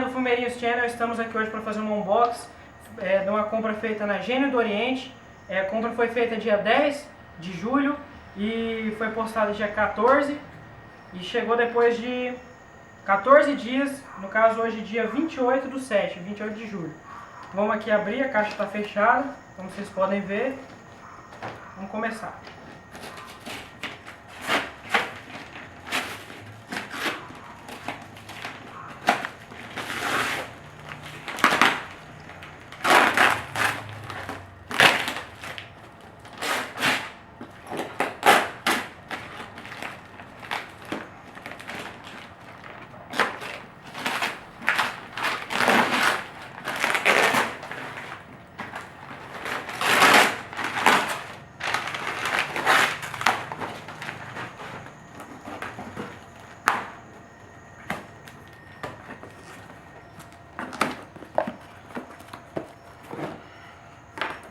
do Fumeirinhos Channel, estamos aqui hoje para fazer um unboxing de uma compra feita na Gênio do Oriente. A compra foi feita dia 10 de julho e foi postada dia 14 e chegou depois de 14 dias, no caso hoje dia 28 do 7, 28 de julho. Vamos aqui abrir, a caixa está fechada, como vocês podem ver. Vamos começar.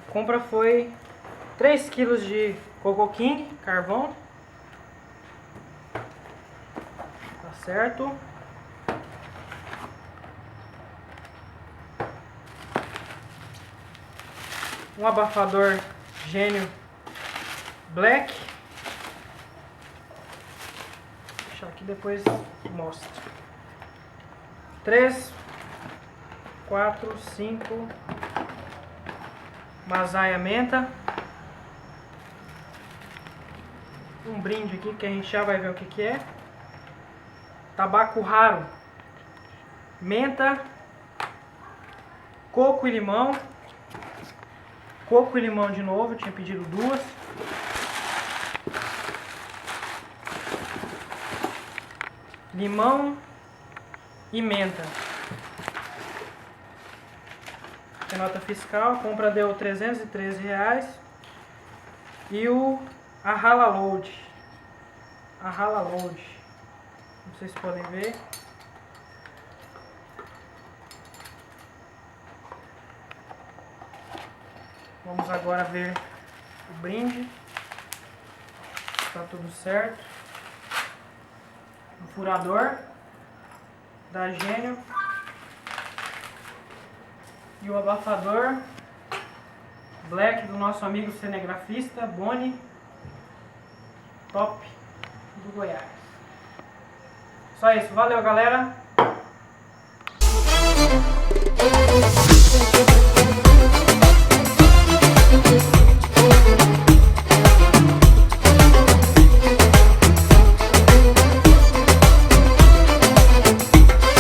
A compra foi 3 kg de Coco King, carvão. Tá certo? Um abafador Gênio Black. Vou deixar aqui, depois mostro. 3, 4, 5... Massaia menta. Um brinde aqui que a gente já vai ver o que é. Tabaco raro. Menta. Coco e limão. Coco e limão de novo, eu tinha pedido duas. Limão e menta. A nota fiscal, a compra deu R$313. E o Arrala Load. Arrala Load. Como vocês podem ver. Vamos agora ver o brinde. Está tudo certo. Um furador da Gênio. E o abafador Black do nosso amigo cinegrafista Boni, top do Goiás. Só isso, valeu galera!